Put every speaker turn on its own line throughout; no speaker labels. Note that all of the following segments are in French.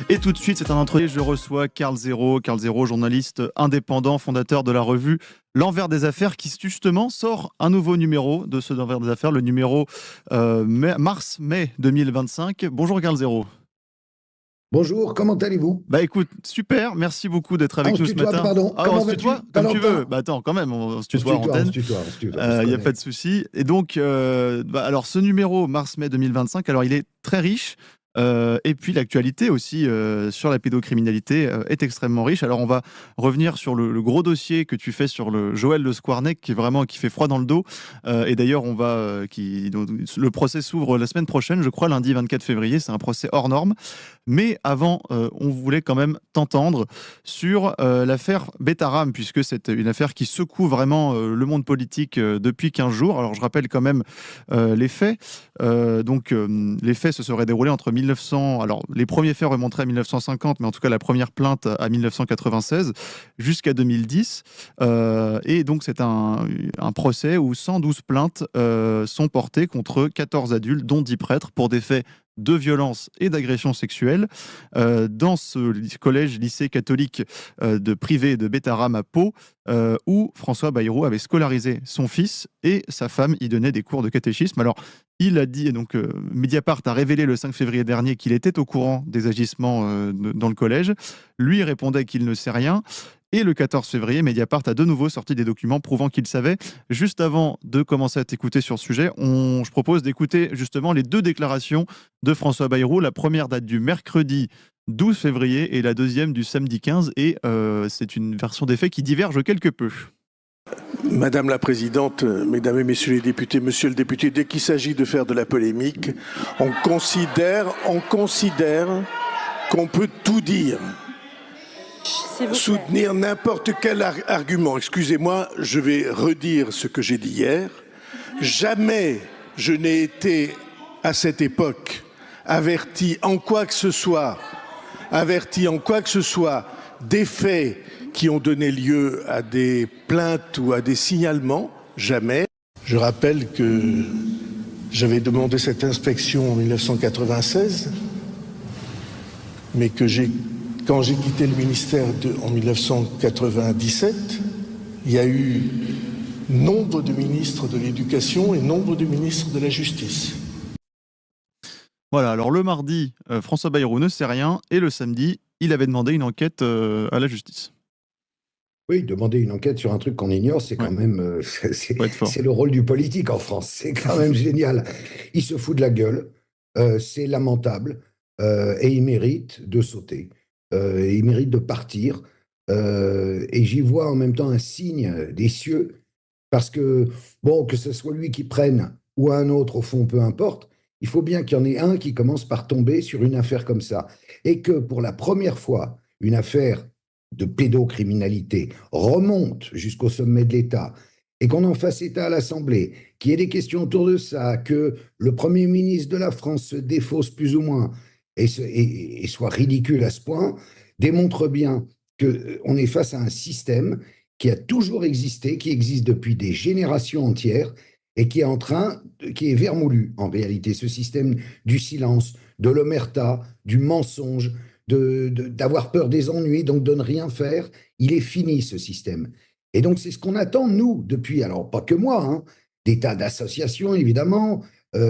Et tout de suite, c'est un entretien. Je reçois Karl Zéro, journaliste indépendant, fondateur de la revue L'Envers des Affaires, qui justement sort un nouveau numéro de ce L'Envers des Affaires, le numéro mars-mai 2025. Bonjour Karl Zéro.
Bonjour, comment allez-vous?
Bah écoute, super, merci beaucoup d'être
Ah, on
avec
se
nous ce
tutoie,
matin.
pardon.
Ah, on
Comment
se
vas-tu,
tutoie comme tu veux.
Valentin?
Bah attends, quand même, on se
On se
tutoie en
tutoie, on se
antenne.
tutoie, on se tutoie, on
Il
se
n'y a
connaît.
pas de souci. Et donc, alors ce numéro mars-mai 2025, alors il est très riche. Et puis l'actualité aussi sur la pédocriminalité est extrêmement riche. Alors on va revenir sur le gros dossier que tu fais sur le Joël Le Squarnec qui fait froid dans le dos. Et d'ailleurs donc, le procès s'ouvre la semaine prochaine, je crois lundi 24 février. C'est un procès hors norme. Mais avant, on voulait quand même t'entendre sur l'affaire Betaram, puisque c'est une affaire qui secoue vraiment le monde politique depuis 15 jours. Alors je rappelle quand même les faits. Les faits se seraient déroulés entre 1900. Alors, les premiers faits remonteraient à 1950, mais en tout cas, la première plainte à 1996, jusqu'à 2010. Et donc, c'est un procès où 112 plaintes sont portées contre 14 adultes, dont 10 prêtres, pour des faits de violence et d'agression sexuelle dans ce collège-lycée catholique de privé de Betaram à Pau, où François Bayrou avait scolarisé son fils et sa femme y donnait des cours de catéchisme. Alors, il a dit, donc Mediapart a révélé le 5 février dernier qu'il était au courant des agissements dans le collège. Lui répondait qu'il ne sait rien. Et le 14 février, Mediapart a de nouveau sorti des documents prouvant qu'il savait. Juste avant de commencer à t'écouter sur ce sujet, je propose d'écouter justement les deux déclarations de François Bayrou. La première date du mercredi 12 février et la deuxième du samedi 15. Et c'est une version des faits qui diverge quelque peu.
Madame la Présidente, Mesdames et Messieurs les députés, Monsieur le député, dès qu'il s'agit de faire de la polémique, on considère qu'on peut tout dire, soutenir n'importe quel argument. Excusez-moi, je vais redire ce que j'ai dit hier. Jamais je n'ai été, à cette époque, averti en quoi que ce soit des faits qui ont donné lieu à des plaintes ou à des signalements, jamais. Je rappelle que j'avais demandé cette inspection en 1996, mais que quand j'ai quitté le ministère en 1997, il y a eu nombre de ministres de l'Éducation et nombre de ministres de la Justice.
Voilà, alors le mardi, François Bayrou ne sait rien, et le samedi, il avait demandé une enquête à la justice.
Oui, demander une enquête sur un truc qu'on ignore, c'est quand même c'est le rôle du politique en France. C'est quand même génial. Il se fout de la gueule, c'est lamentable, et il mérite de sauter, et il mérite de partir. Et j'y vois en même temps un signe des cieux, parce que, bon, que ce soit lui qui prenne ou un autre, au fond, peu importe, il faut bien qu'il y en ait un qui commence par tomber sur une affaire comme ça. Et que pour la première fois, une affaire de pédocriminalité remonte jusqu'au sommet de l'État et qu'on en fasse état à l'Assemblée, qu'il y ait des questions autour de ça, que le Premier ministre de la France se défausse plus ou moins et soit ridicule à ce point, démontre bien qu'on est face à un système qui a toujours existé, qui existe depuis des générations entières et qui est vermoulu en réalité, ce système du silence, de l'omerta, du mensonge, d'avoir peur des ennuis, donc de ne rien faire. Il est fini, ce système. Et donc, c'est ce qu'on attend, nous, depuis, alors pas que moi, hein, des tas d'associations, évidemment,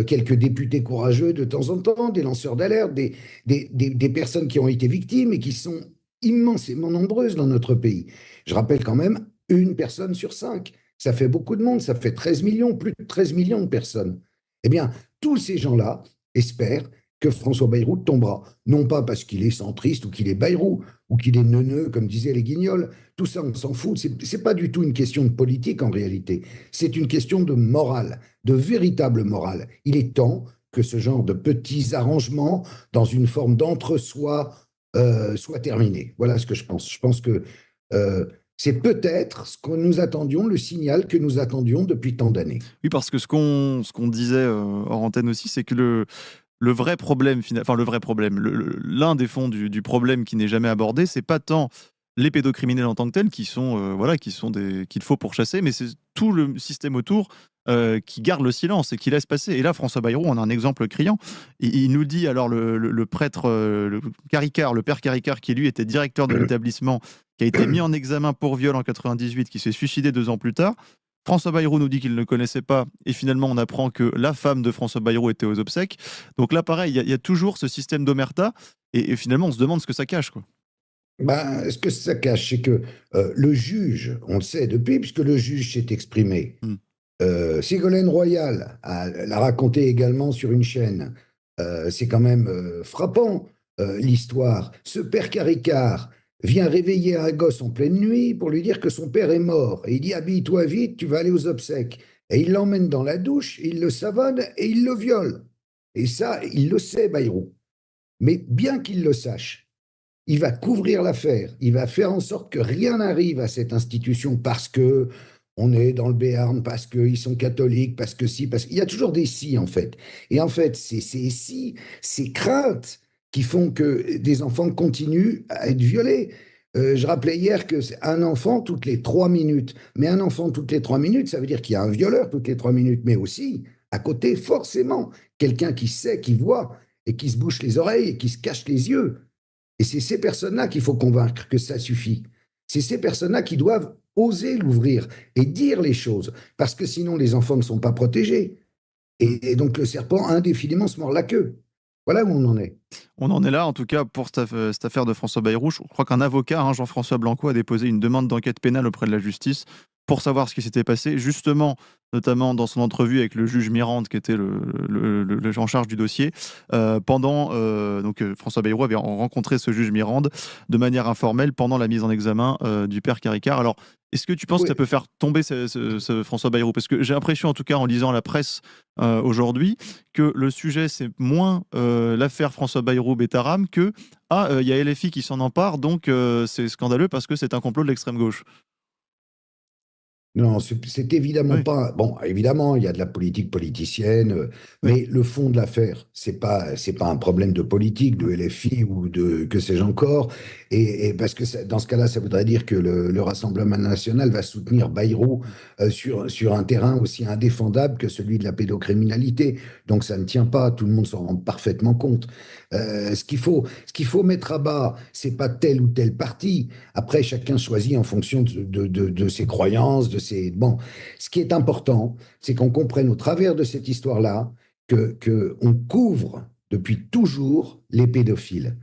quelques députés courageux de temps en temps, des lanceurs d'alerte, des personnes qui ont été victimes et qui sont immensément nombreuses dans notre pays. Je rappelle quand même une personne sur 5. Ça fait beaucoup de monde, ça fait 13 millions, plus de 13 millions de personnes. Eh bien, tous ces gens-là espèrent que François Bayrou tombera. Non pas parce qu'il est centriste ou qu'il est Bayrou ou qu'il est neuneux, comme disaient les Guignols. Tout ça, on s'en fout. C'est pas du tout une question de politique en réalité. C'est une question de morale, de véritable morale. Il est temps que ce genre de petits arrangements dans une forme d'entre-soi soit terminé. Voilà ce que je pense. Je pense que c'est peut-être ce que nous attendions, le signal que nous attendions depuis tant d'années.
Oui, parce que ce qu'on disait hors antenne aussi, c'est que le vrai problème, l'un des fonds du problème qui n'est jamais abordé, c'est pas tant les pédocriminels en tant que tels, qui sont qu'il faut pourchasser, mais c'est tout le système autour qui garde le silence et qui laisse passer. Et là, François Bayrou en a un exemple criant. Il nous dit, alors le prêtre, le père Caricart, qui lui était directeur de l'établissement, qui a été mis en examen pour viol en 98, qui s'est suicidé 2 ans plus tard. François Bayrou nous dit qu'il ne le connaissait pas, et finalement on apprend que la femme de François Bayrou était aux obsèques. Donc là, pareil, il y a toujours ce système d'omerta, et finalement on se demande ce que ça cache, quoi.
Ben, ce que ça cache, c'est que le juge, on le sait depuis, puisque le juge s'est exprimé. Ségolène Royal l'a raconté également sur une chaîne. C'est quand même frappant, l'histoire. Ce père Caricart vient réveiller un gosse en pleine nuit pour lui dire que son père est mort. Et il dit, habille-toi vite, tu vas aller aux obsèques. Et il l'emmène dans la douche, il le savonne et il le viole. Et ça, il le sait, Bayrou. Mais bien qu'il le sache, il va couvrir l'affaire, il va faire en sorte que rien n'arrive à cette institution parce que on est dans le Béarn, parce qu'ils sont catholiques, parce que si, parce qu'il y a toujours des si en fait. Et en fait, c'est ces si, ces craintes qui font que des enfants continuent à être violés. Je rappelais hier que c'est un enfant toutes les 3 minutes. Mais un enfant toutes les 3 minutes, ça veut dire qu'il y a un violeur toutes les 3 minutes, mais aussi, à côté, forcément, quelqu'un qui sait, qui voit, et qui se bouche les oreilles, et qui se cache les yeux. Et c'est ces personnes-là qu'il faut convaincre que ça suffit. C'est ces personnes-là qui doivent oser l'ouvrir et dire les choses, parce que sinon les enfants ne sont pas protégés. Et donc le serpent indéfiniment se mord la queue. Voilà où on en est.
On en est là, en tout cas, pour cette affaire de François Bayrou. Je crois qu'un avocat, Jean-François Blanco, a déposé une demande d'enquête pénale auprès de la justice pour savoir ce qui s'était passé, justement, notamment dans son entrevue avec le juge Mirande, qui était le en charge du dossier. François Bayrou avait rencontré ce juge Mirande de manière informelle pendant la mise en examen du père Caricart. Alors, est-ce que tu penses que ça peut faire tomber ce François Bayrou? Parce que j'ai l'impression, en tout cas en lisant la presse aujourd'hui, que le sujet, c'est moins l'affaire François Bayrou-Betaram que il y a LFI qui s'en empare, donc c'est scandaleux parce que c'est un complot de l'extrême gauche.
Non, c'est évidemment pas. Bon, évidemment, il y a de la politique politicienne, mais le fond de l'affaire, c'est pas un problème de politique, de LFI ou de que sais-je encore. Et parce que dans ce cas-là, ça voudrait dire que le Rassemblement national va soutenir Bayrou sur un terrain aussi indéfendable que celui de la pédocriminalité. Donc ça ne tient pas, tout le monde s'en rend parfaitement compte. Ce qu'il faut mettre à bas, c'est pas tel ou tel parti. Après, chacun choisit en fonction de ses croyances, Bon, ce qui est important, c'est qu'on comprenne au travers de cette histoire-là que on couvre depuis toujours les pédophiles.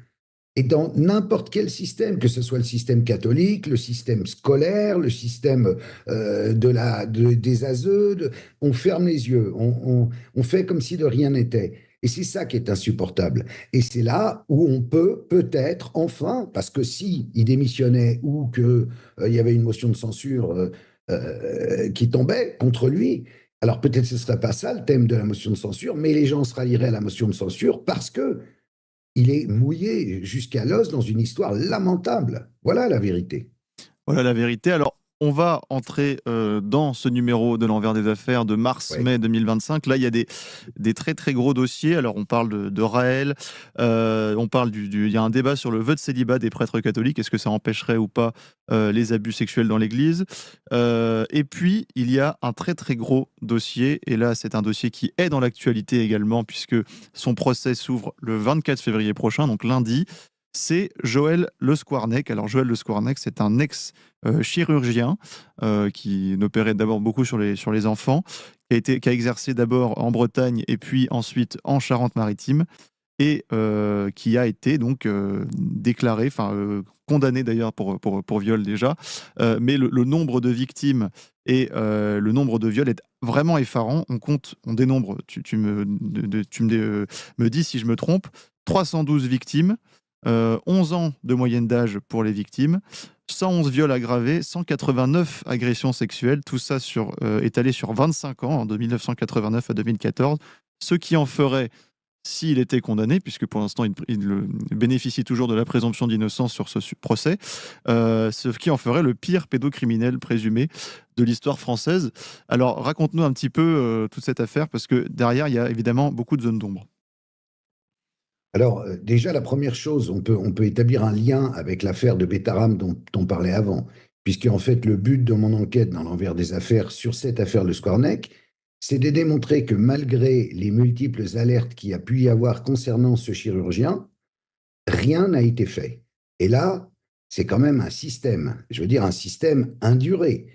Et dans n'importe quel système, que ce soit le système catholique, le système scolaire, le système des ASE, on ferme les yeux, on fait comme si de rien n'était. Et c'est ça qui est insupportable. Et c'est là où on peut peut-être enfin, parce que si il démissionnait ou qu'il y avait une motion de censure qui tombait contre lui, alors peut-être ce ne serait pas ça le thème de la motion de censure, mais les gens se rallieraient à la motion de censure parce que il est mouillé jusqu'à l'os dans une histoire lamentable. Voilà la vérité.
Voilà la vérité. Alors, on va entrer dans ce numéro de l'envers des affaires de mars-mai 2025. Là, il y a des très très gros dossiers. Alors, on parle de Raël, on parle il y a un débat sur le vote célibat des prêtres catholiques. Est-ce que ça empêcherait ou pas les abus sexuels dans l'Église? Et puis, il y a un très très gros dossier. Et là, c'est un dossier qui est dans l'actualité également, puisque son procès s'ouvre le 24 février prochain, donc lundi. C'est Joël Le Squarnec. Alors Joël Le Squarnec, c'est un ex-chirurgien qui opérait d'abord beaucoup sur les enfants, qui a exercé d'abord en Bretagne et puis ensuite en Charente-Maritime, et qui a été donc déclaré, condamné d'ailleurs pour viol déjà, mais le nombre de victimes et le nombre de viols est vraiment effarant. On dénombre, tu me dis si je me trompe, 312 victimes, 11 ans de moyenne d'âge pour les victimes, 111 viols aggravés, 189 agressions sexuelles, tout ça étalé sur 25 ans, de 1989 à 2014, ce qui en ferait, s'il était condamné, puisque pour l'instant il bénéficie toujours de la présomption d'innocence sur ce procès, ce qui en ferait le pire pédocriminel présumé de l'histoire française. Alors raconte-nous un petit peu toute cette affaire, parce que derrière il y a évidemment beaucoup de zones d'ombre.
Alors, déjà, la première chose, on peut établir un lien avec l'affaire de Betaram dont on parlait avant, puisque en fait, le but de mon enquête dans l'envers des affaires sur cette affaire de Squarneck, c'est de démontrer que malgré les multiples alertes qu'il y a pu y avoir concernant ce chirurgien, rien n'a été fait. Et là, c'est quand même un système, je veux dire un système induré,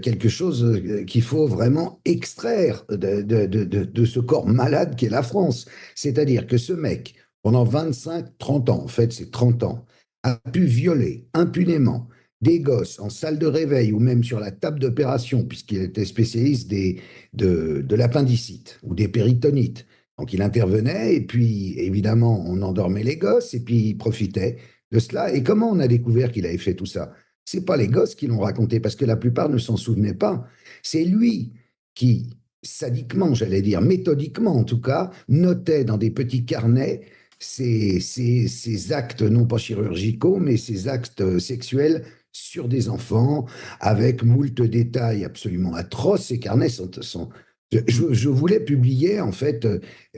quelque chose qu'il faut vraiment extraire de ce corps malade qu'est la France. C'est-à-dire que ce mec, pendant 25-30 ans, en fait c'est 30 ans, a pu violer impunément des gosses en salle de réveil ou même sur la table d'opération, puisqu'il était spécialiste de l'appendicite ou des péritonites. Donc il intervenait et puis évidemment on endormait les gosses et puis il profitait de cela. Et comment on a découvert qu'il avait fait tout ça? C'est pas les gosses qui l'ont raconté parce que la plupart ne s'en souvenaient pas. C'est lui qui, sadiquement, j'allais dire, méthodiquement en tout cas, notait dans des petits carnets ces actes non pas chirurgicaux, mais ces actes sexuels sur des enfants avec moult détails absolument atroces. Ces carnets sont je voulais publier en fait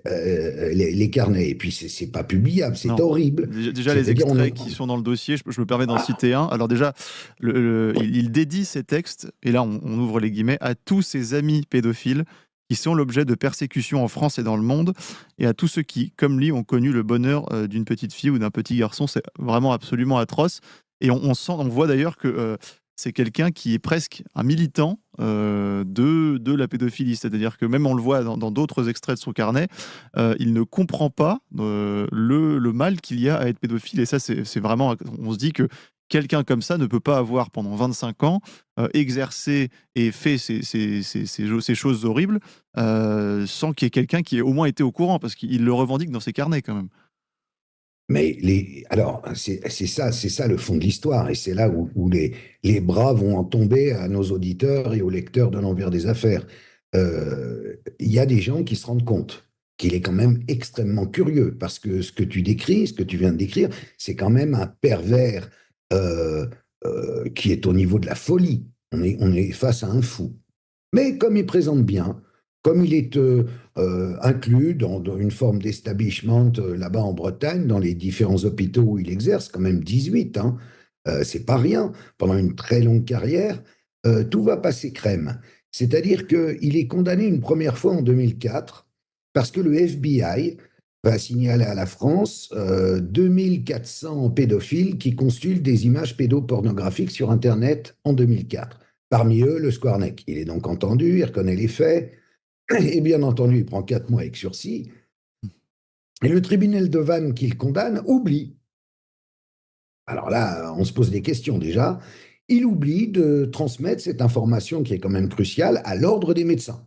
les carnets et puis c'est pas publiable, c'est
Non.
horrible.
Déjà les extraits qui sont dans le dossier, je me permets d'en citer un. Alors déjà, il dédie ces textes, et là on ouvre les guillemets, à tous ses amis pédophiles qui sont l'objet de persécutions en France et dans le monde, et à tous ceux qui, comme lui, ont connu le bonheur d'une petite fille ou d'un petit garçon. C'est vraiment absolument atroce. Et on voit d'ailleurs que c'est quelqu'un qui est presque un militant de la pédophilie. C'est-à-dire que même on le voit dans d'autres extraits de son carnet, il ne comprend pas le mal qu'il y a à être pédophile. Et ça, c'est vraiment... On se dit que quelqu'un comme ça ne peut pas avoir, pendant 25 ans, exercé et fait ces choses horribles sans qu'il y ait quelqu'un qui ait au moins été au courant, parce qu'il le revendique dans ses carnets quand même.
Mais alors, c'est ça le fond de l'histoire, et c'est là où les bras vont en tomber à nos auditeurs et aux lecteurs de l'envers des affaires. Il y a des gens qui se rendent compte qu'il est quand même extrêmement curieux, parce que ce que tu décris, ce que tu viens de décrire, c'est quand même un pervers qui est au niveau de la folie. On est face à un fou. Mais comme il présente bien, comme il est inclus dans une forme d'establishment là-bas en Bretagne, dans les différents hôpitaux où il exerce, quand même 18, hein, c'est pas rien, pendant une très longue carrière, tout va passer crème. C'est-à-dire qu'il est condamné une première fois en 2004 parce que le FBI va signaler à la France 2400 pédophiles qui consultent des images pédopornographiques sur Internet en 2004. Parmi eux, le Squarneck. Il est donc entendu, il reconnaît les faits, et bien entendu, il prend 4 mois avec sursis. Et le tribunal de Vannes qui le condamne oublie. Alors là, on se pose des questions déjà. Il oublie de transmettre cette information qui est quand même cruciale à l'ordre des médecins.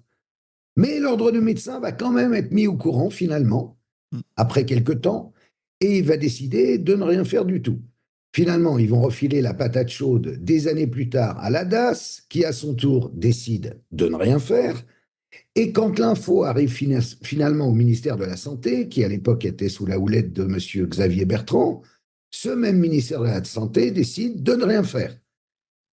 Mais l'ordre des médecins va quand même être mis au courant finalement, après quelques temps, et il va décider de ne rien faire du tout. Finalement, ils vont refiler la patate chaude des années plus tard à la DAS, qui à son tour décide de ne rien faire. Et quand l'info arrive finalement au ministère de la Santé, qui à l'époque était sous la houlette de M. Xavier Bertrand, ce même ministère de la Santé décide de ne rien faire.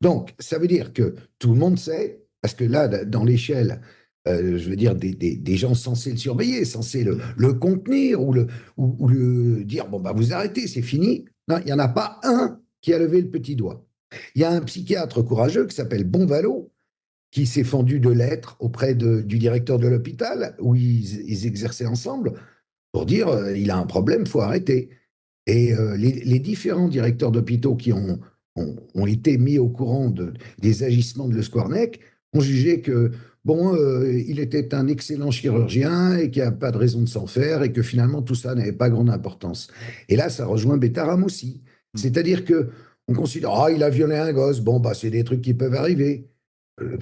Donc, ça veut dire que tout le monde sait, parce que là, dans l'échelle, je veux dire, des gens censés le surveiller, censés le contenir ou le dire, bon, bah, vous arrêtez, c'est fini. Non, il n'y en a pas un qui a levé le petit doigt. Il y a un psychiatre courageux qui s'appelle Bonvalot, qui s'est fendu de lettres auprès du directeur de l'hôpital où ils exerçaient ensemble pour dire il a un problème, il faut arrêter. Et les différents directeurs d'hôpitaux qui ont été mis au courant des agissements de Le Squarneck ont jugé que bon, il était un excellent chirurgien et qu'il n'y a pas de raison de s'en faire et que finalement tout ça n'avait pas grande importance. Et là, ça rejoint Betaram aussi. C'est-à-dire que on considère il a violé un gosse, bon, bah, c'est des trucs qui peuvent arriver.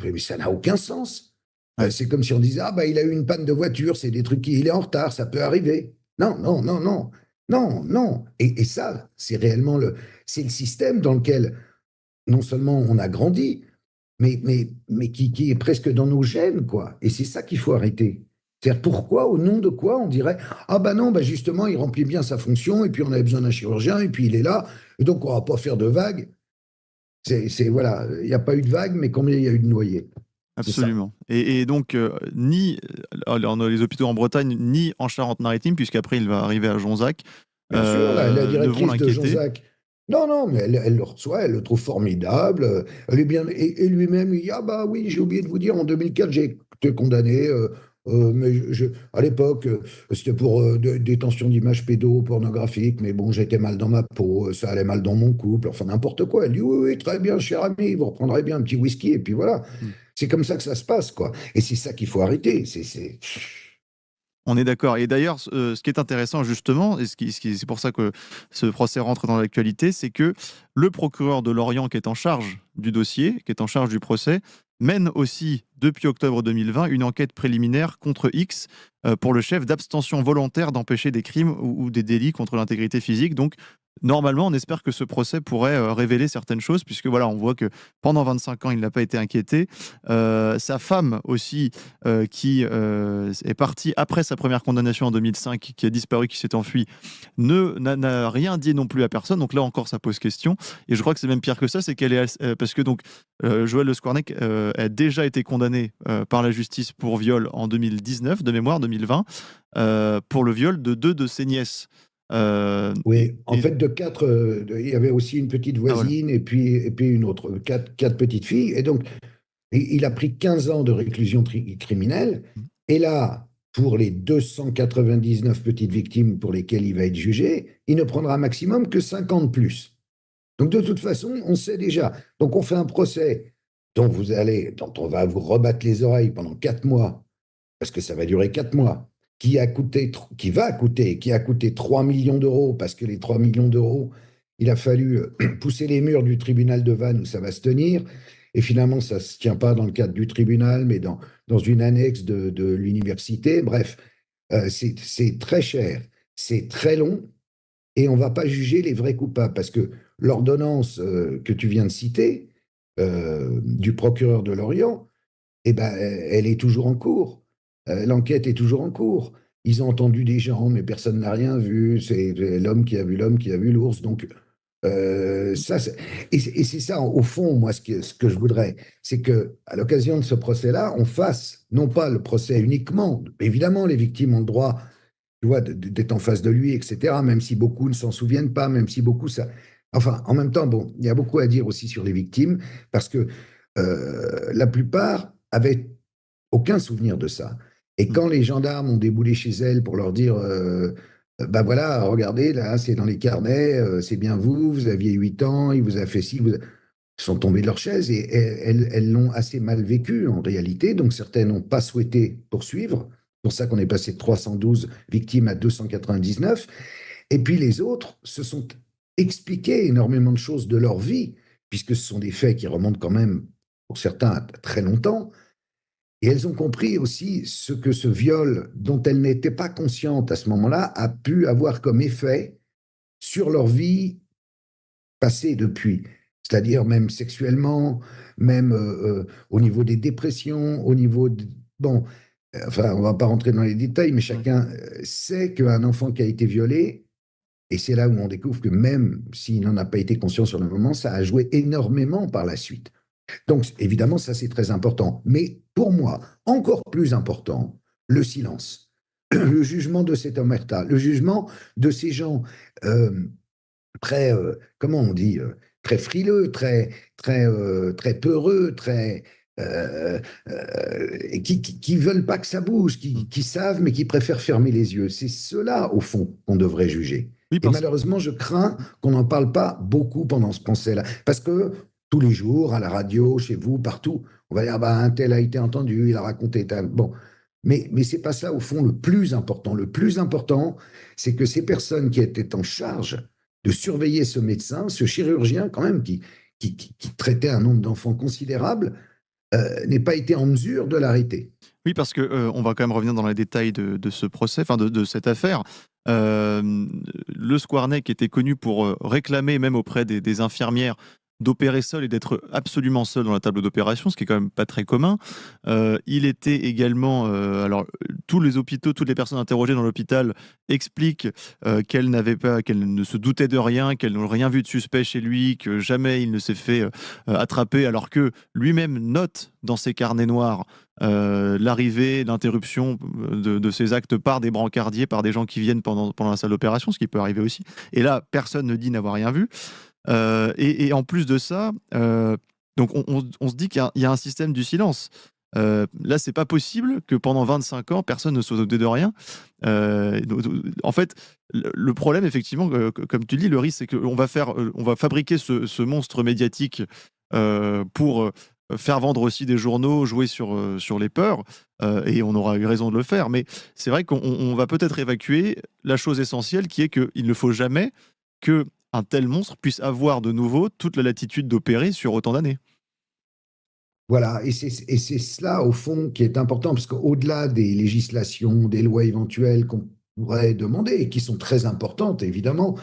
Mais ça n'a aucun sens. C'est comme si on disait il a eu une panne de voiture, c'est des trucs il est en retard, ça peut arriver. Non, non, non, non, non, non. Et ça, c'est réellement c'est le système dans lequel non seulement on a grandi, mais qui est presque dans nos gènes, quoi. Et c'est ça qu'il faut arrêter. C'est-à-dire pourquoi, au nom de quoi, on dirait non, justement, il remplit bien sa fonction, et puis on avait besoin d'un chirurgien, et puis il est là, et donc on va pas faire de vagues. Voilà, il n'y a pas eu de vague, mais combien il y a eu de noyés?
Absolument. Et donc, ni les hôpitaux en Bretagne, ni en Charente-Maritime, puisqu'après il va arriver à Jonzac,
Bien sûr, la
ne vont
directrice de
l'inquiéter.
Jonzac. Non, non, mais elle le reçoit, elle le trouve formidable. Elle est bien, et lui-même, il dit, ah bah oui, j'ai oublié de vous dire, en 2004, j'ai été condamné, mais à l'époque, c'était pour détention d'images pédopornographiques, mais bon, j'étais mal dans ma peau, ça allait mal dans mon couple, enfin n'importe quoi. Elle dit, oui, oui, très bien, cher ami, vous reprendrez bien un petit whisky, et puis voilà.
Mm.
C'est comme ça que ça se passe, quoi. Et c'est ça qu'il faut arrêter.
On est d'accord. Et d'ailleurs, ce qui est intéressant justement, et c'est pour ça que ce procès rentre dans l'actualité, c'est que le procureur de Lorient, qui est en charge du dossier, qui est en charge du procès, mène aussi, depuis octobre 2020, une enquête préliminaire contre X pour le chef d'abstention volontaire d'empêcher des crimes ou des délits contre l'intégrité physique. Donc, normalement, on espère que ce procès pourrait révéler certaines choses, puisque voilà, on voit que pendant 25 ans, il n'a pas été inquiété. Sa femme aussi, qui est partie après sa première condamnation en 2005, qui a disparu, qui s'est enfuie, n'a rien dit non plus à personne. Donc là encore, ça pose question. Et je crois que c'est même pire que ça, c'est qu'elle est parce que donc Joël Le Squarnec a déjà été condamné par la justice pour viol en 2019, de mémoire 2020, pour le viol de 2 de ses nièces.
Oui, en fait, de quatre, il y avait aussi une petite
Voilà.
voisine et puis une autre, quatre petites filles. Et donc, il a pris 15 ans de réclusion criminelle. Et là, pour les 299 petites victimes pour lesquelles il va être jugé, il ne prendra maximum que 50 de plus. Donc, de toute façon, on sait déjà. Donc, on fait un procès dont on va vous rebattre les oreilles pendant 4 mois, parce que ça va durer 4 mois, qui a coûté 3 millions d'euros, parce que les 3 millions d'euros, il a fallu pousser les murs du tribunal de Vannes où ça va se tenir. Et finalement, ça ne se tient pas dans le cadre du tribunal, mais dans une annexe de l'université. Bref, c'est très cher, c'est très long, et on ne va pas juger les vrais coupables, parce que l'ordonnance que tu viens de citer, du procureur de Lorient, eh ben, elle est toujours en cours. L'enquête est toujours en cours. Ils ont entendu des gens, mais personne n'a rien vu. C'est l'homme qui a vu l'homme qui a vu l'ours. Donc, et c'est ça, au fond, moi, ce que je voudrais, c'est que à l'occasion de ce procès-là, on fasse non pas le procès uniquement. Évidemment, les victimes ont le droit, tu vois, d'être en face de lui, etc. Même si beaucoup ne s'en souviennent pas, même si beaucoup ça. Enfin, en même temps, bon, il y a beaucoup à dire aussi sur les victimes, parce que la plupart avaient aucun souvenir de ça. Et quand les gendarmes ont déboulé chez elle pour leur dire ben voilà, regardez, là, c'est dans les carnets, c'est bien vous, vous aviez 8 ans, il vous a fait ci, ils sont tombés de leur chaise et elles l'ont assez mal vécu en réalité. Donc certaines n'ont pas souhaité poursuivre. C'est pour ça qu'on est passé de 312 victimes à 299. Et puis les autres se sont expliqués énormément de choses de leur vie, puisque ce sont des faits qui remontent quand même, pour certains, à très longtemps. Et elles ont compris aussi ce que ce viol, dont elles n'étaient pas conscientes à ce moment-là, a pu avoir comme effet sur leur vie passée depuis. C'est-à-dire même sexuellement, même au niveau des dépressions, au niveau de... Bon, enfin, on ne va pas rentrer dans les détails, mais chacun sait qu'un enfant qui a été violé, et c'est là où on découvre que même s'il n'en a pas été conscient sur le moment, ça a joué énormément par la suite. Donc, évidemment, ça, c'est très important. Mais pour moi, encore plus important, le silence. Le jugement de cet omerta, le jugement de ces gens très, comment on dit, très frileux, très peureux, qui veulent pas que ça bouge, qui savent, mais qui préfèrent fermer les yeux. C'est cela, au fond, qu'on devrait juger.
Oui,
Et malheureusement, je crains qu'on n'en parle pas beaucoup pendant ce procès-là. Parce que tous les jours, à la radio, chez vous, partout, on va dire, ah bah, un tel a été entendu, il a raconté tel. Bon. Mais ce n'est pas ça, au fond, le plus important. Le plus important, c'est que ces personnes qui étaient en charge de surveiller ce médecin, ce chirurgien, quand même, qui traitait un nombre d'enfants considérable, n'ait pas été en mesure de l'arrêter.
Oui, parce que on va quand même revenir dans les détails de ce procès, enfin de cette affaire. Le Squarnec était connu pour réclamer, même auprès des infirmières, d'opérer seul et d'être absolument seul dans la table d'opération, ce qui est quand même pas très commun. Il était également, alors tous les hôpitaux, toutes les personnes interrogées dans l'hôpital expliquent qu'elles ne se doutaient de rien, qu'elles n'ont rien vu de suspect chez lui, que jamais il ne s'est fait attraper, alors que lui-même note dans ses carnets noirs l'arrivée, l'interruption de ces actes par des brancardiers, par des gens qui viennent pendant la salle d'opération, ce qui peut arriver aussi. Et là, personne ne dit n'avoir rien vu. Et en plus de ça, donc on se dit qu'il y a un système du silence. Là, c'est pas possible que pendant 25 ans, personne ne soit douté de rien. En fait, le problème, effectivement, comme tu dis, le risque, c'est qu'on va fabriquer ce monstre médiatique pour faire vendre aussi des journaux, jouer sur les peurs, et on aura eu raison de le faire. Mais c'est vrai qu'on va peut-être évacuer la chose essentielle, qui est qu'il ne faut jamais que un tel monstre puisse avoir de nouveau toute la latitude d'opérer sur autant d'années.
Voilà, et c'est cela, au fond, qui est important, parce qu'au-delà des législations, des lois éventuelles qu'on pourrait demander, et qui sont très importantes, évidemment,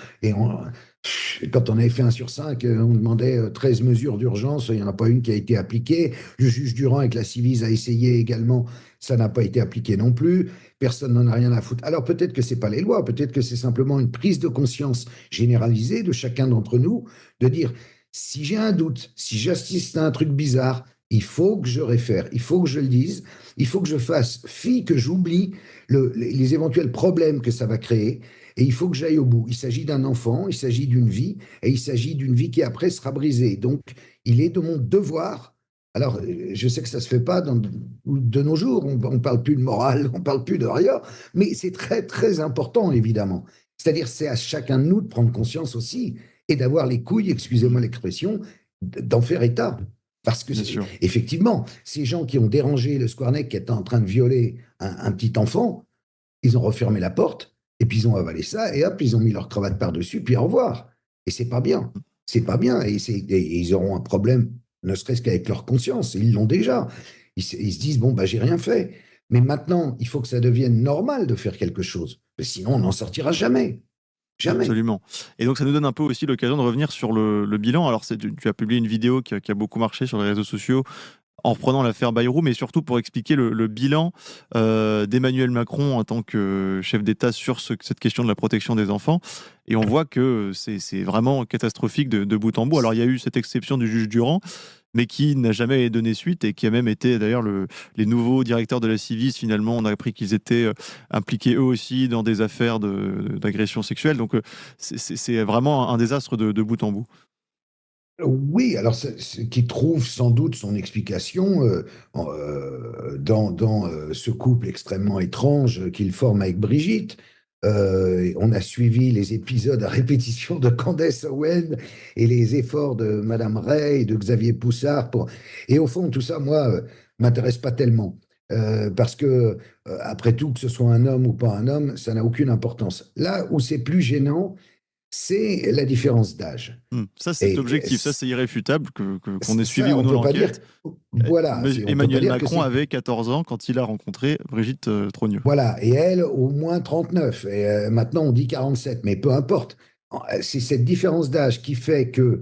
quand on avait fait 1 sur 5, on demandait 13 mesures d'urgence, il n'y en a pas une qui a été appliquée. Le juge Durand avec la Civis a essayé également, ça n'a pas été appliqué non plus. Personne n'en a rien à foutre. Alors peut-être que ce n'est pas les lois, peut-être que c'est simplement une prise de conscience généralisée de chacun d'entre nous, de dire, si j'ai un doute, si j'assiste à un truc bizarre, il faut que je réfère, il faut que je le dise, il faut que je fasse fi, que j'oublie les éventuels problèmes que ça va créer, et il faut que j'aille au bout. Il s'agit d'un enfant, il s'agit d'une vie, et il s'agit d'une vie qui après sera brisée. Donc, il est de mon devoir. Alors, je sais que ça ne se fait pas de nos jours, on ne parle plus de morale, on ne parle plus de rien, mais c'est très, très important, évidemment. C'est-à-dire, c'est à chacun de nous de prendre conscience aussi, et d'avoir les couilles, excusez-moi l'expression, d'en faire état. Parce que, effectivement, ces gens qui ont dérangé le Squarneck, qui était en train de violer un petit enfant, ils ont refermé la porte, et puis ils ont avalé ça, et hop, ils ont mis leur cravate par-dessus, puis au revoir. Et c'est pas bien. C'est pas bien. Et ils auront un problème, ne serait-ce qu'avec leur conscience. Ils l'ont déjà. Ils se disent, bon, bah, j'ai rien fait. Mais maintenant, il faut que ça devienne normal de faire quelque chose. Sinon, on n'en sortira jamais. Jamais.
Absolument. Et donc, ça nous donne un peu aussi l'occasion de revenir sur le bilan. Alors, tu as publié une vidéo qui a beaucoup marché sur les réseaux sociaux en reprenant l'affaire Bayrou, mais surtout pour expliquer le bilan d'Emmanuel Macron en tant que chef d'État sur cette question de la protection des enfants. Et on voit que c'est vraiment catastrophique de bout en bout. Alors, il y a eu cette exception du juge Durand, mais qui n'a jamais donné suite et qui a même été d'ailleurs les nouveaux directeurs de la Civis. Finalement, on a appris qu'ils étaient impliqués eux aussi dans des affaires d'agression sexuelle. Donc, c'est vraiment un désastre de bout en bout.
Oui, alors qui trouve sans doute son explication dans ce couple extrêmement étrange qu'il forme avec Brigitte. On a suivi les épisodes à répétition de Candace Owen et les efforts de Madame Ray et de Xavier Poussard. Et au fond, tout ça, moi, m'intéresse pas tellement. Parce que, après tout, que ce soit un homme ou pas un homme, ça n'a aucune importance. Là où c'est plus gênant, c'est la différence d'âge.
Ça, c'est objectif, ça, c'est irréfutable qu'on ait suivi ou non l'enquête.
Voilà,
Emmanuel Macron avait 14 ans quand il a rencontré Brigitte Trogneux.
Voilà, et elle, au moins 39. Et maintenant, on dit 47, mais peu importe. C'est cette différence d'âge qui fait que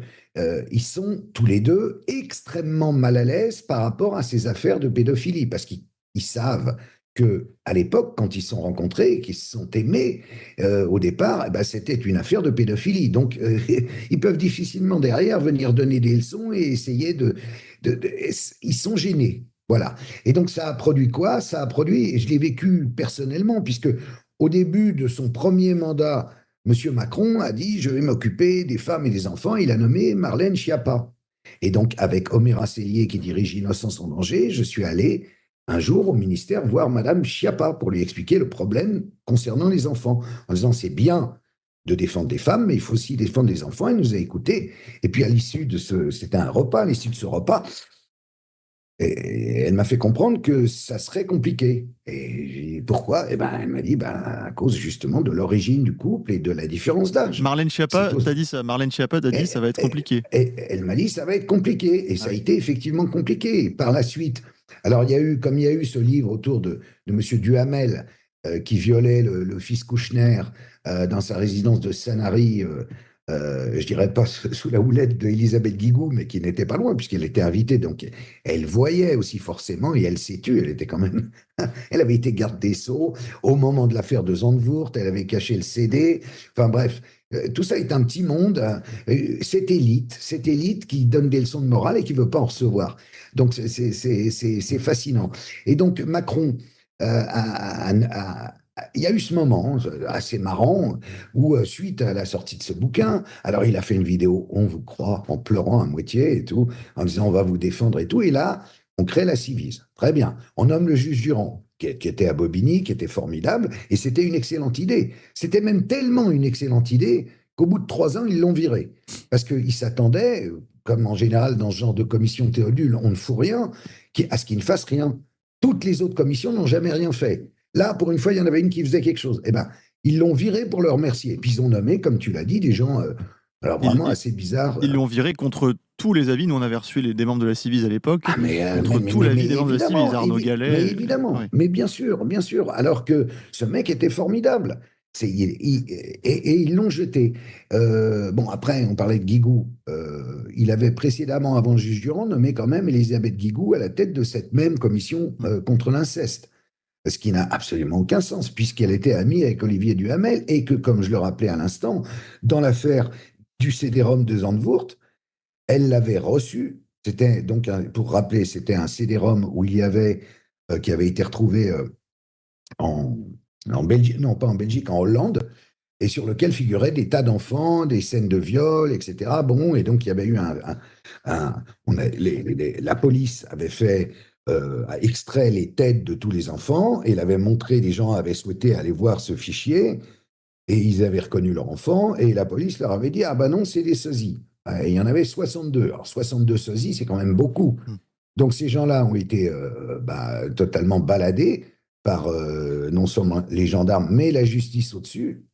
ils sont tous les deux extrêmement mal à l'aise par rapport à ces affaires de pédophilie, parce qu'ils savent que à l'époque, quand ils se sont rencontrés, qu'ils se sont aimés, au départ, c'était une affaire de pédophilie. Donc, ils peuvent difficilement derrière venir donner des leçons et essayer ils sont gênés. Voilà. Et donc, ça a produit quoi? Ça a produit, et je l'ai vécu personnellement, puisque au début de son premier mandat, M. Macron a dit « Je vais m'occuper des femmes et des enfants ». Il a nommé Marlène Schiappa. Et donc, avec Omer Assélier qui dirige Innocence en danger, je suis allé un jour au ministère voir Madame Schiappa pour lui expliquer le problème concernant les enfants, en disant c'est bien de défendre des femmes, mais il faut aussi défendre les enfants. Elle nous a écoutés. Et puis à l'issue de c'était un repas, à l'issue de ce repas, et elle m'a fait comprendre que ça serait compliqué. Et j'ai dit pourquoi? Elle m'a dit à cause justement de l'origine du couple et de la différence d'âge.
Marlène Schiappa t'a dit ça. Marlène Schiappa t'a dit ça va être compliqué.
Et elle m'a dit ça va être compliqué. Et ça a été effectivement compliqué. Par la suite, alors il y a eu ce livre autour de M. Duhamel qui violait le fils Kouchner dans sa résidence de Sanary je dirais pas sous la houlette d'Élisabeth Guigou, mais qui n'était pas loin, puisqu'elle était invitée, donc elle voyait aussi forcément, et elle s'est tue, elle était quand même, elle avait été garde des Sceaux au moment de l'affaire de Zandvoort, elle avait caché le CD, enfin bref, tout ça est un petit monde, cette élite qui donne des leçons de morale et qui veut pas en recevoir. Donc c'est fascinant. Et donc Macron il y a eu ce moment assez marrant où, suite à la sortie de ce bouquin, alors il a fait une vidéo, on vous croit, en pleurant à moitié et tout, en disant on va vous défendre et tout. Et là, on crée la Civise. Très bien. On nomme le juge Durand, qui était à Bobigny, qui était formidable, et c'était une excellente idée. C'était même tellement une excellente idée qu'au bout de 3 ans, ils l'ont viré. Parce qu'ils s'attendaient, comme en général dans ce genre de commission Théodule, on ne fout rien, à ce qu'il ne fasse rien. Toutes les autres commissions n'ont jamais rien fait. Là, pour une fois, il y en avait une qui faisait quelque chose. Eh ben, ils l'ont viré pour le remercier. Puis ils ont nommé, comme tu l'as dit, des gens alors vraiment assez bizarres.
Ils l'ont viré contre tous les avis. Nous, on avait reçu des membres de la Civise à l'époque. Contre tous
mais
l'avis des membres de la Civise, Arnaud Gallet.
Mais évidemment, ouais. Mais bien sûr. Alors que ce mec était formidable. Et ils l'ont jeté. Bon, après, on parlait de Guigou. Il avait précédemment, avant le juge Durand, nommé quand même Élisabeth Guigou à la tête de cette même commission contre l'inceste. Ce qui n'a absolument aucun sens, puisqu'elle était amie avec Olivier Duhamel, et que, comme je le rappelais à l'instant, dans l'affaire du CD-ROM de Zandvoort, elle l'avait reçu. C'était donc, pour rappeler, c'était un CD-ROM où il y avait, qui avait été retrouvé en Belgique, non pas en Belgique, en Hollande, et sur lequel figuraient des tas d'enfants, des scènes de viol, etc. Bon, et donc il y avait eu la police avait fait extrait les têtes de tous les enfants, et il avait montré, les gens avaient souhaité aller voir ce fichier, et ils avaient reconnu leur enfant, et la police leur avait dit, ah ben non, c'est des sosies. Et il y en avait 62. Alors 62 sosies, c'est quand même beaucoup. Donc ces gens-là ont été totalement baladés par non seulement les gendarmes, mais la justice au-dessus.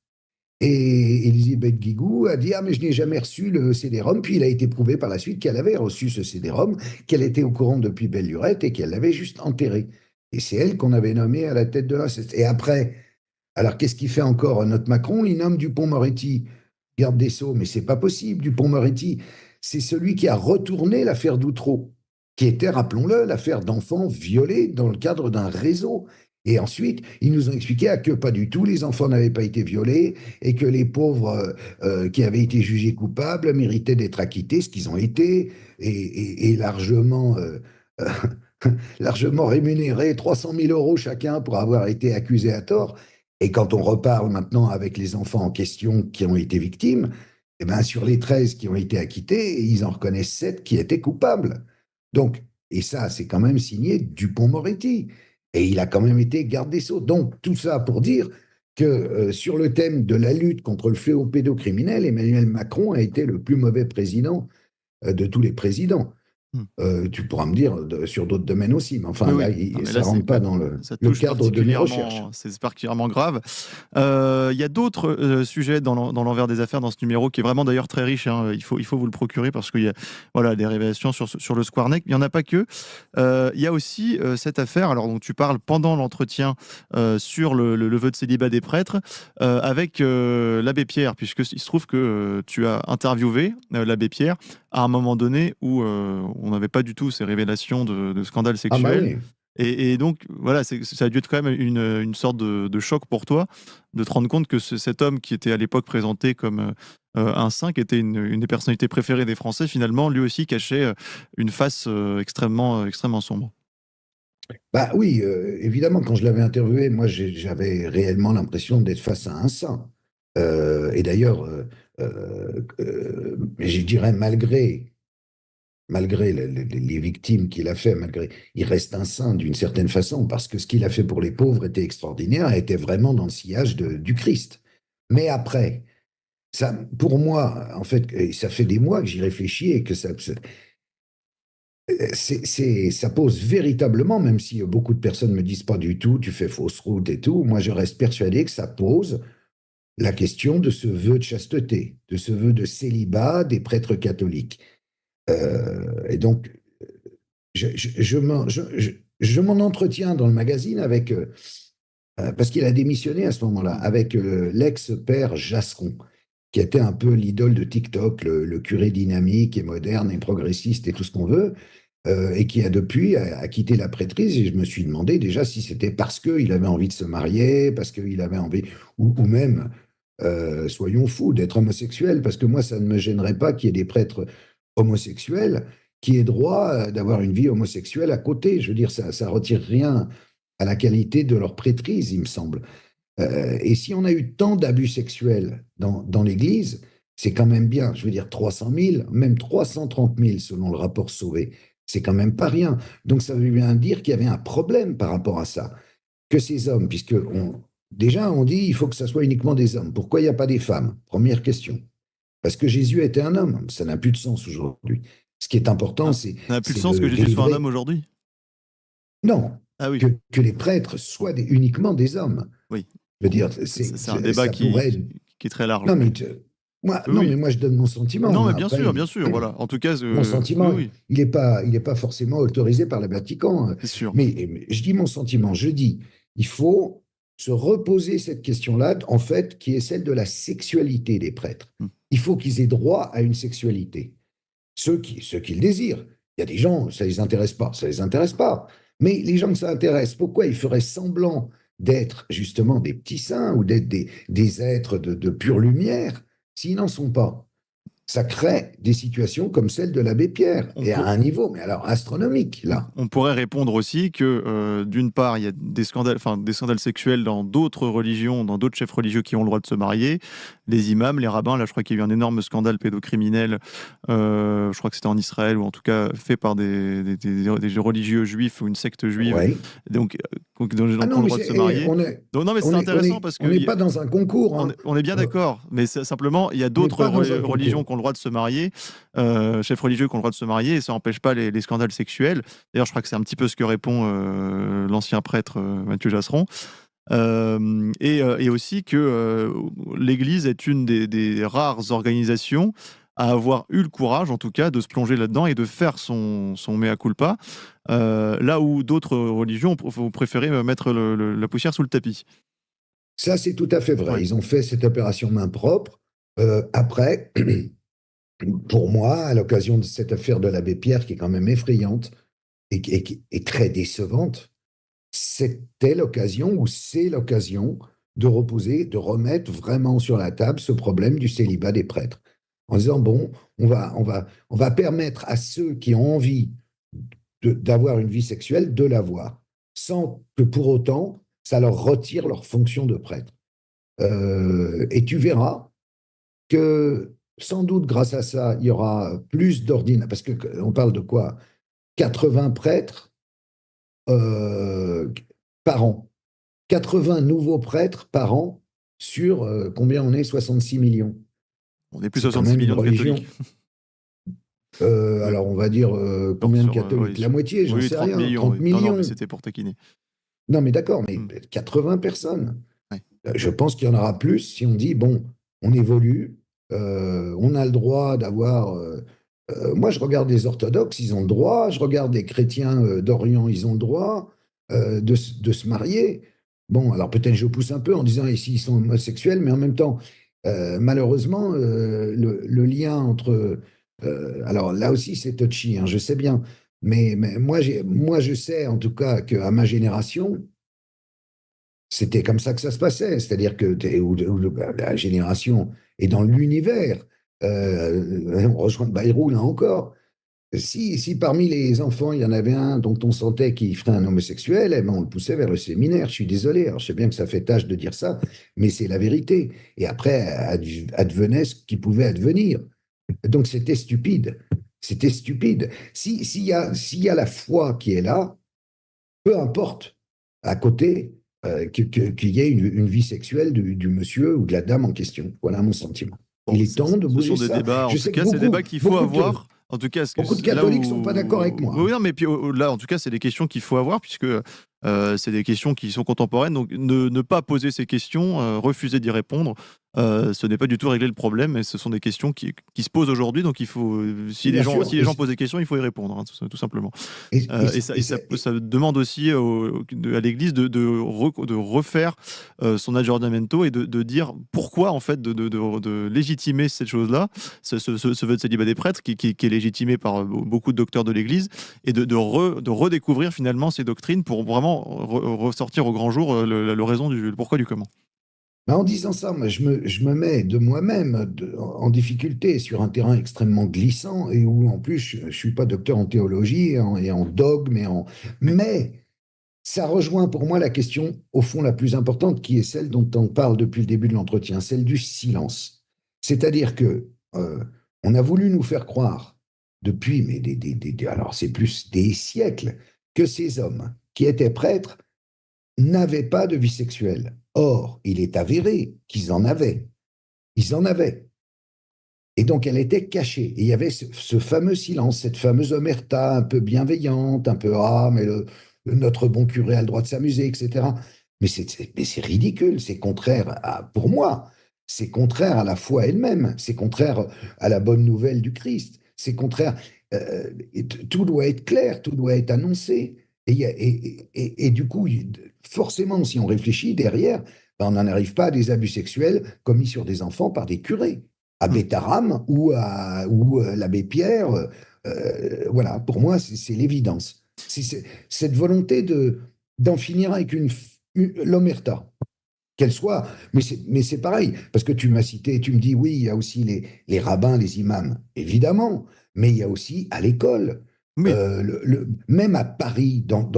Et Élisabeth Guigou a dit, ah mais je n'ai jamais reçu le CD-ROM, puis il a été prouvé par la suite qu'elle avait reçu ce CD-ROM, qu'elle était au courant depuis belle lurette et qu'elle l'avait juste enterré. Et c'est elle qu'on avait nommée à la tête de la... Et après, alors qu'est-ce qu'il fait encore notre Macron? Il nomme Dupond-Moretti garde des Sceaux, mais c'est pas possible. Dupond-Moretti, c'est celui qui a retourné l'affaire d'Outreau, qui était, rappelons-le, l'affaire d'enfants violés dans le cadre d'un réseau. Et ensuite, ils nous ont expliqué que pas du tout, les enfants n'avaient pas été violés et que les pauvres qui avaient été jugés coupables méritaient d'être acquittés, ce qu'ils ont été, et largement, largement rémunérés, 300 000 € chacun pour avoir été accusés à tort. Et quand on reparle maintenant avec les enfants en question qui ont été victimes, eh ben, sur les 13 qui ont été acquittés, ils en reconnaissent 7 qui étaient coupables. Donc, et ça, c'est quand même signé Dupond-Moretti. Et il a quand même été garde des Sceaux. Donc, tout ça pour dire que sur le thème de la lutte contre le fléau pédocriminel, Emmanuel Macron a été le plus mauvais président de tous les présidents. Tu pourras me dire sur d'autres domaines aussi, mais enfin, oui, là, ça ne rentre pas dans le cadre de mes recherches.
C'est particulièrement grave. Il y a d'autres sujets dans l'envers des affaires dans ce numéro qui est vraiment d'ailleurs très riche. Hein. Il faut vous le procurer parce qu'il y a des révélations sur le Square Neck. Il n'y en a pas que. Il y a aussi cette affaire dont tu parles pendant l'entretien sur le vœu de célibat des prêtres avec l'abbé Pierre, puisqu'il se trouve que tu as interviewé l'abbé Pierre à un moment donné où on n'avait pas du tout ces révélations de scandales sexuels. Ah bah oui. Et donc, voilà, ça a dû être quand même une sorte de choc pour toi, de te rendre compte que cet homme qui était à l'époque présenté comme un saint, qui était une des personnalités préférées des Français, finalement, lui aussi cachait une face extrêmement sombre.
Bah oui, évidemment, quand je l'avais interviewé, moi, j'avais réellement l'impression d'être face à un saint. Et d'ailleurs, je dirais malgré les victimes qu'il a fait, il reste un saint d'une certaine façon, parce que ce qu'il a fait pour les pauvres était extraordinaire, était vraiment dans le sillage du Christ. Mais après, ça, pour moi, en fait, ça fait des mois que j'y réfléchis et que ça pose véritablement, même si beaucoup de personnes me disent pas du tout, tu fais fausse route et tout, moi je reste persuadé que ça pose la question de ce vœu de chasteté, de ce vœu de célibat des prêtres catholiques. Et donc, je m'en entretiens dans le magazine avec, parce qu'il a démissionné à ce moment-là, avec l'ex-père Jasseron, qui était un peu l'idole de TikTok, le curé dynamique et moderne et progressiste et tout ce qu'on veut, et qui a depuis a quitté la prêtrise. Et je me suis demandé déjà si c'était parce qu'il avait envie de se marier, parce qu'il avait envie, ou même, soyons fous, d'être homosexuel, parce que moi, ça ne me gênerait pas qu'il y ait des prêtres homosexuels qui aient droit d'avoir une vie homosexuelle à côté. Je veux dire, ça retire rien à la qualité de leur prêtrise, il me semble. Et si on a eu tant d'abus sexuels dans l'Église, c'est quand même bien. Je veux dire, 300 000, même 330 000 selon le rapport Sauvé, c'est quand même pas rien. Donc ça veut bien dire qu'il y avait un problème par rapport à ça. Que ces hommes, puisque déjà on dit il faut que ça soit uniquement des hommes. Pourquoi il n'y a pas des femmes? Première question. Parce que Jésus était un homme. Ça n'a plus de sens aujourd'hui. Ce qui est important, c'est
ça n'a plus de
c'est
sens
de
que Jésus soit un
délivrer.
homme aujourd'hui.
Non,
Ah oui,
que les prêtres soient uniquement des hommes.
oui.
Je veux
Bon,
dire,
c'est un débat
ça pourrait.
qui est très large.
Non, mais
Oui. Oui,
non,
oui.
mais moi, je donne mon sentiment.
Non, mais
Hein. Après,
bien sûr, voilà. En tout cas,
mon
oui,
sentiment,
oui,
il est pas forcément autorisé par le Vatican. Hein.
c'est sûr.
Mais je dis mon sentiment. Je dis, il faut se reposer cette question-là, en fait, qui est celle de la sexualité des prêtres. Il faut qu'ils aient droit à une sexualité. Ceux qui le désirent. Il y a des gens, ça les intéresse pas, ça les intéresse pas. Mais les gens que ça intéresse, pourquoi ils feraient semblant d'être justement des petits saints ou d'être des êtres de pure lumière s'ils n'en sont pas? Ça crée des situations comme celle de l'abbé Pierre, et à un niveau, mais alors astronomique, là.
On pourrait répondre aussi que, d'une part, il y a des scandales sexuels dans d'autres religions, dans d'autres chefs religieux qui ont le droit de se marier. Les imams, les rabbins, là, je crois qu'il y a eu un énorme scandale pédocriminel, je crois que c'était en Israël, ou en tout cas fait par des religieux juifs ou une secte juive,
Ouais.
donc ont le
Ah non, mais
droit de se marier. Donc, non, mais c'est intéressant parce que
on n'est pas dans un concours. Hein.
on est bien d'accord, mais simplement, il y a d'autres religions qui ont le droit de se marier, chefs religieux qui ont le droit de se marier, et ça n'empêche pas les scandales sexuels. D'ailleurs, je crois que c'est un petit peu ce que répond l'ancien prêtre Mathieu Jasseron. Et aussi que l'Église est une des rares organisations à avoir eu le courage, en tout cas, de se plonger là-dedans et de faire son mea culpa, là où d'autres religions ont préféré mettre la poussière sous le tapis.
Ça, c'est tout à fait vrai.
Ouais.
Ils ont fait cette opération main propre. Après, pour moi, à l'occasion de cette affaire de l'abbé Pierre, qui est quand même effrayante et qui est très décevante, c'était l'occasion, ou c'est l'occasion, de remettre vraiment sur la table ce problème du célibat des prêtres. En disant, bon, on va permettre à ceux qui ont envie d'avoir une vie sexuelle de l'avoir, sans que pour autant, ça leur retire leur fonction de prêtre. Et tu verras que sans doute grâce à ça, il y aura plus d'ordinateurs, parce qu'on parle de quoi? 80 prêtres par an. 80 nouveaux prêtres par an sur combien on est? 66 millions.
On est plus
C'est quand
66
même une
millions de
religion.
catholiques.
Alors on va dire combien de catholiques? La moitié, j'en sais
30
rien.
millions,
30
oui.
millions.
Non, mais c'était pour taquiner.
Non, mais d'accord, mais 80 personnes.
Ouais.
Je pense qu'il y en aura plus si on dit, bon, on évolue, on a le droit d'avoir... moi, je regarde les orthodoxes, ils ont le droit, je regarde les chrétiens d'Orient, ils ont le droit de se marier. Bon, alors peut-être je pousse un peu en disant ici, ils sont homosexuels, mais en même temps, malheureusement, le lien entre... alors là aussi, c'est touchy, hein, je sais bien, mais moi, je sais en tout cas qu'à ma génération, c'était comme ça que ça se passait. C'est-à-dire que la génération est dans l'univers. On rejoint Bayrou là encore. Si parmi les enfants, il y en avait un dont on sentait qu'il ferait un homosexuel, eh ben on le poussait vers le séminaire. Je suis désolé. Alors, je sais bien que ça fait tâche de dire ça, mais c'est la vérité. Et après, advenait ce qui pouvait advenir. Donc, c'était stupide. C'était stupide. S'il y a la foi qui est là, peu importe, à côté, qu'il y ait une vie sexuelle du monsieur ou de la dame en question. Voilà mon sentiment.
Bon,
il est temps de bouger ça.
Ce sont des débats, en
Je
tout
sais
cas,
que
c'est des débats qu'il faut avoir. En tout cas,
beaucoup de catholiques ne sont pas d'accord avec moi.
Oui, non, mais puis là, en tout cas, c'est des questions qu'il faut avoir, puisque c'est des questions qui sont contemporaines. Donc, ne pas poser ces questions, refuser d'y répondre, ce n'est pas du tout régler le problème, et ce sont des questions qui se posent aujourd'hui, donc il faut, si les gens posent des questions, il faut y répondre, hein, tout simplement. Ça demande aussi à l'Église de refaire son aggiornamento et de dire pourquoi, en fait, de légitimer cette chose-là, ce vœu de célibat des prêtres, qui est légitimé par beaucoup de docteurs de l'Église, et de redécouvrir finalement ces doctrines pour vraiment ressortir au grand jour le raison le pourquoi du comment.
En disant ça, moi, je me mets de moi-même en difficulté sur un terrain extrêmement glissant, et où en plus je ne suis pas docteur en théologie et en dogme, mais ça rejoint pour moi la question au fond la plus importante, qui est celle dont on parle depuis le début de l'entretien, celle du silence. C'est-à-dire que on a voulu nous faire croire depuis, mais alors c'est plus des siècles, que ces hommes qui étaient prêtres n'avaient pas de vie sexuelle. Or, il est avéré qu'ils en avaient. Ils en avaient. Et donc, elle était cachée. Et il y avait ce fameux silence, cette fameuse omerta un peu bienveillante, un peu « Ah, mais notre bon curé a le droit de s'amuser, etc. » Mais c'est ridicule, c'est contraire pour moi, c'est contraire à la foi elle-même, c'est contraire à la bonne nouvelle du Christ, c'est contraire… tout doit être clair, tout doit être annoncé. Et du coup, forcément, si on réfléchit derrière, on n'en arrive pas à des abus sexuels commis sur des enfants par des curés, à Bétharram ou l'abbé Pierre. Voilà, pour moi, c'est l'évidence. C'est cette volonté d'en finir avec l'omerta, qu'elle soit. Mais c'est pareil, parce que tu m'as cité, tu me dis, oui, il y a aussi les rabbins, les imams, évidemment, mais il y a aussi à l'école. Oui. Même à Paris, dans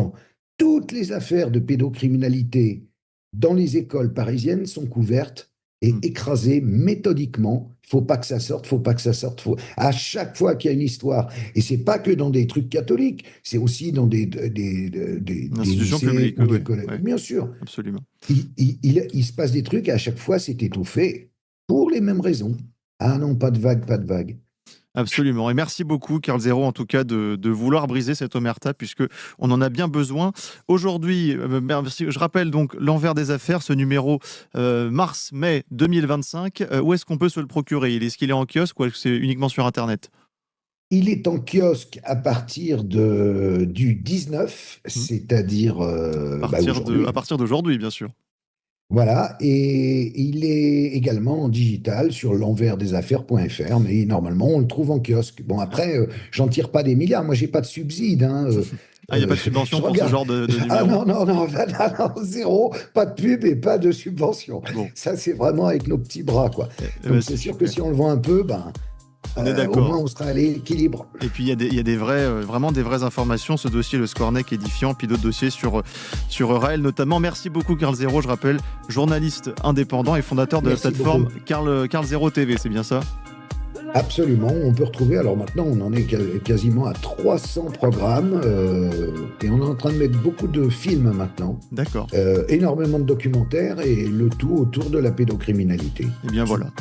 toutes les affaires de pédocriminalité dans les écoles parisiennes sont couvertes et écrasées méthodiquement. Il ne faut pas que ça sorte, faut pas que ça sorte. À chaque fois qu'il y a une histoire, et c'est pas que dans des trucs catholiques, c'est aussi dans des
institutions publiques, ou des
collèges. Bien sûr.
Absolument.
Il se passe des trucs et à chaque fois c'est étouffé pour les mêmes raisons. Ah non, pas de vague, pas de vague.
Absolument. Et merci beaucoup, Karl Zéro, en tout cas, de vouloir briser cette omerta, puisqu'on en a bien besoin. Aujourd'hui, je rappelle donc l'envers des affaires, ce numéro mars-mai 2025. Où est-ce qu'on peut se le procurer ? Est-ce qu'il est en kiosque ou est-ce que c'est uniquement sur Internet ?
Il est en kiosque à partir du 19, c'est-à-dire…
à partir d'aujourd'hui, bien sûr.
Voilà, et il est également en digital sur l'enversdesaffaires.fr, mais normalement, on le trouve en kiosque. Bon, après, j'en tire pas des milliards. Moi, j'ai pas de subside.
Il n'y a pas de subvention pour ce genre de numéro.
Ah non, zéro, pas de pub et pas de subvention. Bon. Ça, c'est vraiment avec nos petits bras, quoi. Donc, c'est sûr que si on le vend un peu,
on est d'accord.
Au moins, on sera à l'équilibre.
Et puis, il y a vraiment des vraies informations. Ce dossier, le Scornec édifiant, puis d'autres dossiers sur Raël notamment. Merci beaucoup, Karl Zéro. Je rappelle, journaliste indépendant et fondateur de la plateforme Karl Zéro TV. C'est bien ça ?
Absolument. On peut retrouver, alors maintenant, on en est quasiment à 300 programmes et on est en train de mettre beaucoup de films maintenant.
D'accord.
Énormément de documentaires et le tout autour de la pédocriminalité.
Et bien voilà.